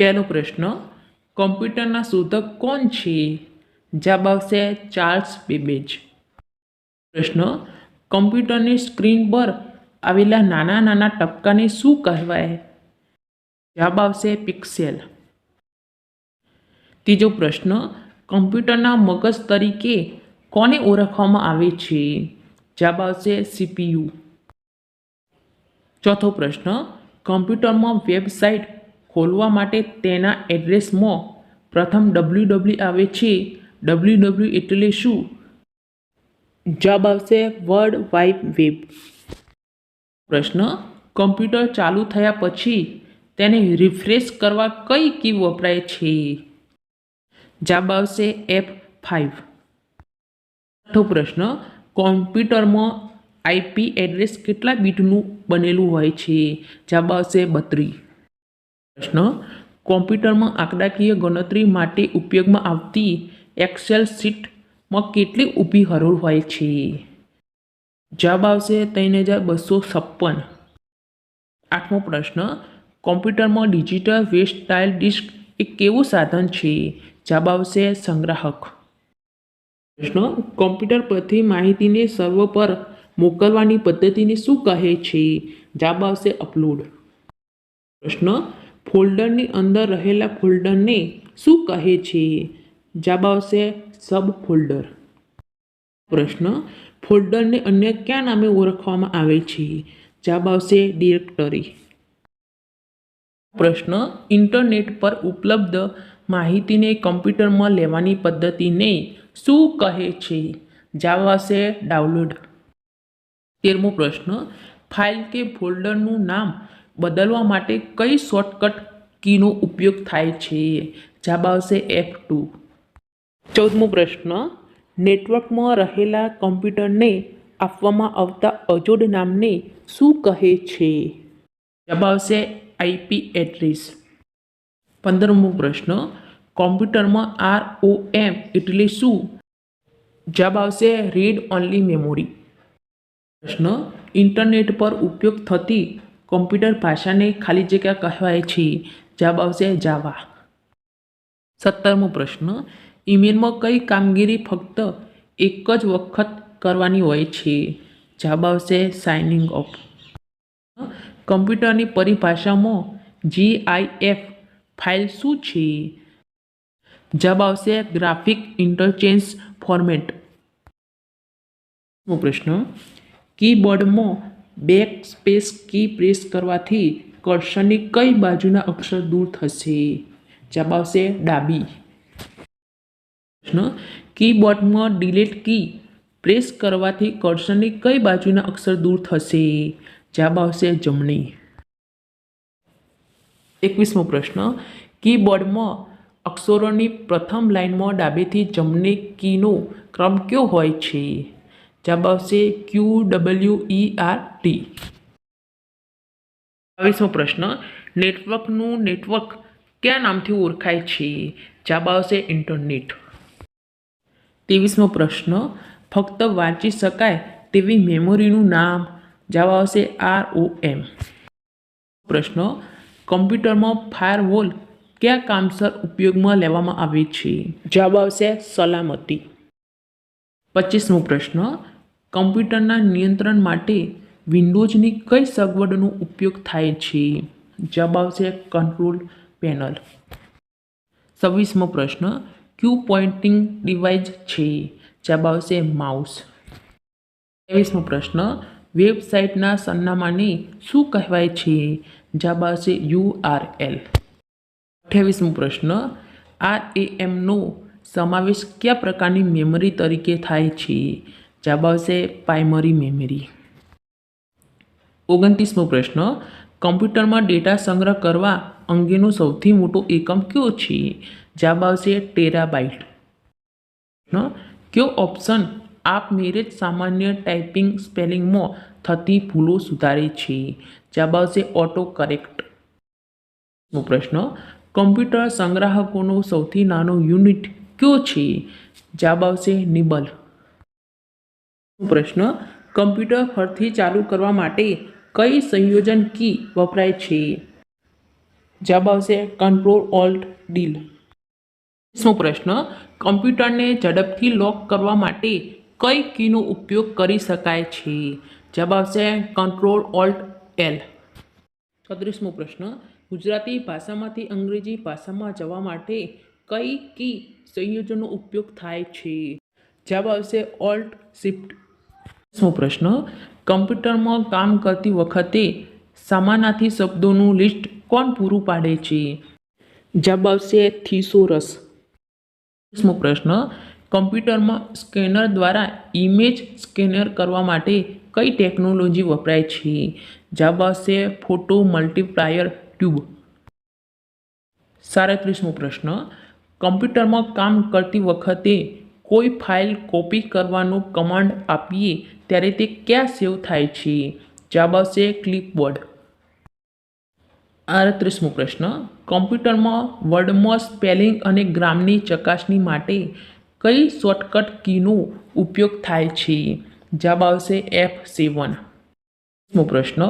પહેલો પ્રશ્ન, કમ્પ્યુટરના શોધક કોણ છે? જવાબ આવશે ચાર્લ્સ બેબેજ. પ્રશ્ન, કમ્પ્યુટરની સ્ક્રીન પર આવેલા નાના નાના ટપકાને શું કહેવાય? જવાબ આવશે પિક્સેલ. ત્રીજો પ્રશ્ન, કમ્પ્યુટરના મગજ તરીકે કોને ઓળખવામાં આવે છે? જવાબ આવશે સીપીયુ. ચોથો પ્રશ્ન, કમ્પ્યુટરમાં વેબસાઇટ ખોલવા માટે તેના એડ્રેસમાં પ્રથમ www આવે છે. www એટલે શું? જવાબ આવશે વર્લ્ડ વાઇડ વેબ. પ્રશ્ન, કમ્પ્યુટર ચાલુ થયા પછી તેને રિફ્રેશ કરવા કઈ કી વપરાય છે? જવાબ આવશે F5. છઠ્ઠો પ્રશ્ન, કોમ્પ્યુટરમાં આઈપી એડ્રેસ કેટલા બીટનું બનેલું હોય છે? જવાબ આવશે 32. પ્રશ્ન, કોમ્પ્યુટરમાં આંકડાકીય ગણતરી માટે ઉપયોગમાં આવતી એક્સેલ શીટમાં કેટલી ઊભી હરોળ હોય છે? જવાબ આવશે 3256. આઠમો પ્રશ્ન, કોમ્પ્યુટરમાં ડિજિટલ વેસ્ટાઇલ ડિસ્ક એ કેવું સાધન છે? જવાબ આવશે સંગ્રાહક. પ્રશ્ન, કોમ્પ્યુટર પરથી માહિતીને સર્વર પર મોકલવાની પદ્ધતિને શું કહે છે? જવાબ આવશે અપલોડ. પ્રશ્ન, ફોલ્ડરની અંદર રહેલા ફોલ્ડરને શું કહે છે? જવાબ આવશે સબ ફોલ્ડર. પ્રશ્ન, ફોલ્ડરને અન્ય કયા નામે ઓળખવામાં આવે છે? જવાબ આવશે ડિરેક્ટરી. પ્રશ્ન, ઇન્ટરનેટ પર ઉપલબ્ધ માહિતીને કમ્પ્યુટરમાં લેવાની પદ્ધતિને શું કહે છે? જવાબ આવશે ડાઉનલોડ. 13મો પ્રશ્ન, ફાઇલ કે ફોલ્ડરનું નામ બદલવા માટે કઈ શોર્ટકટ કીનો ઉપયોગ થાય છે? જવાબ આવશે F2. 14મો પ્રશ્ન, નેટવર્કમાં રહેલા કમ્પ્યુટરને આપવામાં આવતા અજોડ નામને શું કહે છે? જવાબ આવશે આઈપી એડ્રેસ. 15મો પ્રશ્ન, કોમ્પ્યુટરમાં ROM એટલે શું? જવાબ આવશે રીડ ઓન્લી મેમોરી. પ્રશ્ન, ઇન્ટરનેટ પર ઉપયોગ થતી કમ્પ્યુટર ભાષાને ખાલી જગ્યા કહેવાય છે? જવાબ આવશે જાવા. 17મો પ્રશ્ન, ઈમેલમાં કઈ કામગીરી ફક્ત એક જ વખત કરવાની હોય છે? જવાબ આવશે સાઇનિંગ ઓફ. કમ્પ્યુટરની પરિભાષામાં GIF ફાઇલ શું છે? જવાબ આવશે ગ્રાફિક ઇન્ટરચેન્જ ફોર્મેટ. પ્રશ્ન, કીબોર્ડમાં બેક સ્પેસ કી પ્રેસ કરવાથી કર્સરની કઈ બાજુના અક્ષર દૂર થશે? જવાબ આવશે ડાબી. પ્રશ્ન, કીબોર્ડમાં ડિલીટ કી પ્રેસ કરવાથી કર્સરની કઈ બાજુના અક્ષર દૂર થશે? જવાબ આવશે જમણી. 21મો પ્રશ્ન, કીબોર્ડમાં અક્ષરોની પ્રથમ લાઇનમાં ડાબેથી જમણી કીનો ક્રમ કયો હોય છે? જવાબ આવશે QWERT. 22મો પ્રશ્ન, નેટવર્કનું નેટવર્ક કયા નામથી ઓળખાય છે? જવાબ આવશે ઇન્ટરનેટ. 23મો પ્રશ્ન, ફક્ત વાંચી શકાય તેવી મેમરીનું નામ? જવાબ આવશે ROM. પ્રશ્ન, કમ્પ્યુટરમાં ફાયરવોલ કયા કામસર ઉપયોગમાં લેવામાં આવે છે? જવાબ આવશે સલામતી. 25મો પ્રશ્ન, કમ્પ્યુટરના નિયંત્રણ માટે વિન્ડોઝની કઈ સગવડનો ઉપયોગ થાય છે? જવાબ આવશે કંટ્રોલ પેનલ. 26મો પ્રશ્ન, ક્યુ પોઇન્ટિંગ ડિવાઇસ છે? જવાબ આવશે માઉસ. 23મો પ્રશ્ન, વેબસાઇટના સરનામાને શું કહેવાય છે? જવાબ આવશે URL. 28મો પ્રશ્ન, RAM નો સમાવેશ કયા પ્રકારની મેમરી તરીકે થાય છે? જવાબ આવશે પ્રાઇમરી મેમરી. 29મો પ્રશ્ન, કમ્પ્યુટરમાં ડેટા સંગ્રહ કરવા અંગેનો સૌથી મોટો એકમ કયો છે? જવાબ આવશે ટેરાબાઇટ. કયો ઓપ્શન આપમેળે જ સામાન્ય ટાઈપિંગ સ્પેલિંગમાં થતી ભૂલો સુધારે છે? જવાબ આવશે ઓટો કરેક્ટ. પ્રશ્ન, કમ્પ્યુટર સંગ્રાહકોનો સૌથી નાનો યુનિટ કયો છે? જવાબ આવશે નિબલ. પ્રશ્ન, કમ્પ્યુટર ફરીથી ચાલુ કરવા માટે કઈ સંયોજન કી વપરાય છે? જવાબ આવશે કંટ્રોલ ઓલ્ટ ડીલ. 20મો પ્રશ્ન, કમ્પ્યુટરને ઝડપથી લોક કરવા માટે કઈ કીનો ઉપયોગ કરી શકાય છે? જવાબ આવશે કંટ્રોલ ઓલ્ટ એલ. 36મો પ્રશ્ન, ગુજરાતી ભાષામાંથી અંગ્રેજી ભાષામાં જવા માટે કઈ કી સંયોજનનો ઉપયોગ થાય છે? જવાબ આવશે ઓલ્ટ શિફ્ટ. 37મો પ્રશ્ન, કમ્પ્યુટરમાં કામ કરતી વખતે સમાનાર્થી શબ્દોનું લિસ્ટ કોણ પૂરું પાડે છે? જવાબ આવશે થિસોરસ. 38મો પ્રશ્ન, કમ્પ્યુટરમાં સ્કેનર દ્વારા ઇમેજ સ્કેનર કરવા માટે કઈ ટેકનોલોજી વપરાય છે? જવાબ આવશે ફોટો મલ્ટીપ્લાયર ટ્યુબ. 37મો પ્રશ્ન, કમ્પ્યુટરમાં કામ કરતી વખતે કોઈ ફાઇલ કોપી કરવાનો કમાન્ડ આપીએ ત્યારે તે ક્યાં સેવ થાય છે? જવાબ આવશે ક્લિપબોર્ડ. 38મો પ્રશ્ન, કમ્પ્યુટરમાં વર્ડમાં સ્પેલિંગ અને ગ્રામરની ચકાસણી માટે કઈ શોર્ટકટ કીનો ઉપયોગ થાય છે? જવાબ આવશે F7. 39મો પ્રશ્ન,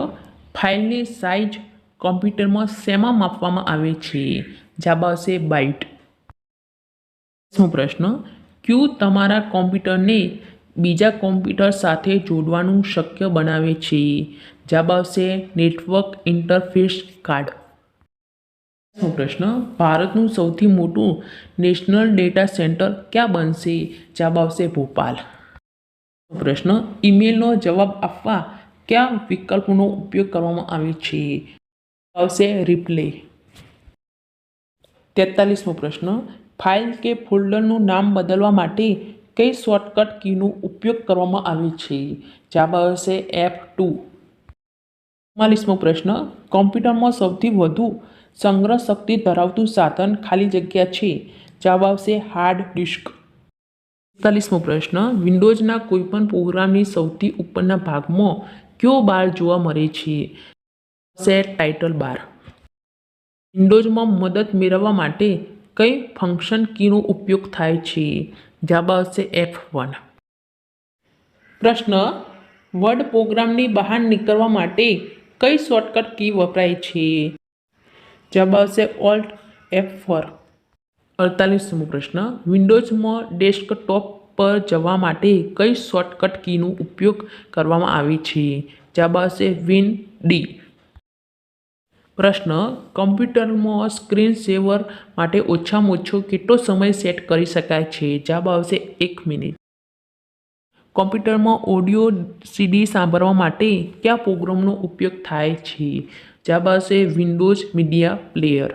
ફાઇલની સાઇઝ કમ્પ્યુટરમાં શેમાં માપવામાં આવે છે? જવાબ આવશે બાઇટ. 40મો પ્રશ્ન, ક્યુ તમારા કમ્પ્યુટરને બીજા કમ્પ્યુટર સાથે જોડવાનું શક્ય બનાવે છે? જવાબ આવશે નેટવર્ક ઇન્ટરફેસ કાર્ડ. 41મો પ્રશ્ન, ભારતનું સૌથી મોટું નેશનલ ડેટા સેન્ટર ક્યાં બનશે? જવાબ આવશે ભોપાલ. પ્રશ્ન, ઈમેલનો જવાબ આપવા કયા વિકલ્પનો ઉપયોગ કરવામાં આવે છે? આવશે રિપ્લે. 43મો પ્રશ્ન, ફાઇલ કે ફોલ્ડરનું નામ બદલવા માટે કઈ શોર્ટકટ કીનો ઉપયોગ કરવામાં આવે છે? જવાબ આવશે F2. 44મો પ્રશ્ન, કમ્પ્યુટરમાં સૌથી વધુ સંગ્રહ શક્તિ ધરાવતું સાધન ખાલી જગ્યા છે? જવાબ આવશે હાર્ડ ડિસ્ક. 45મો પ્રશ્ન, વિન્ડોઝના કોઈપણ પ્રોગ્રામની સૌથી ઉપરના ભાગમાં કયો બાર જોવા મળે છે? ટાઇટલ બાર. વિન્ડોઝમાં મદદ મેળવવા માટે કઈ ફંક્શન કીનો ઉપયોગ થાય છે? જવાબ આવશે F1. પ્રશ્ન, વર્ડ પ્રોગ્રામની બહાર નીકળવા માટે કઈ શોર્ટકટ કી વપરાય છે? જવાબ આવશે ઓલ્ટ F4. 48મો પ્રશ્ન, વિન્ડોઝમાં ડેસ્કટોપ પર જવા માટે કઈ શોર્ટકટ કીનો ઉપયોગ કરવામાં આવે છે? જવાબ આવશે વિન ડી. પ્રશ્ન, કમ્પ્યુટરમાં સ્ક્રીન સેવર માટે ઓછામાં ઓછો કેટલો સમય સેટ કરી શકાય છે? જવાબ આવશે 1 મિનિટ. કમ્પ્યુટરમાં ઓડિયો સીડી સાંભળવા માટે કયા પ્રોગ્રામનો ઉપયોગ થાય છે? જવાબ આવશે વિન્ડોઝ મીડિયા પ્લેયર.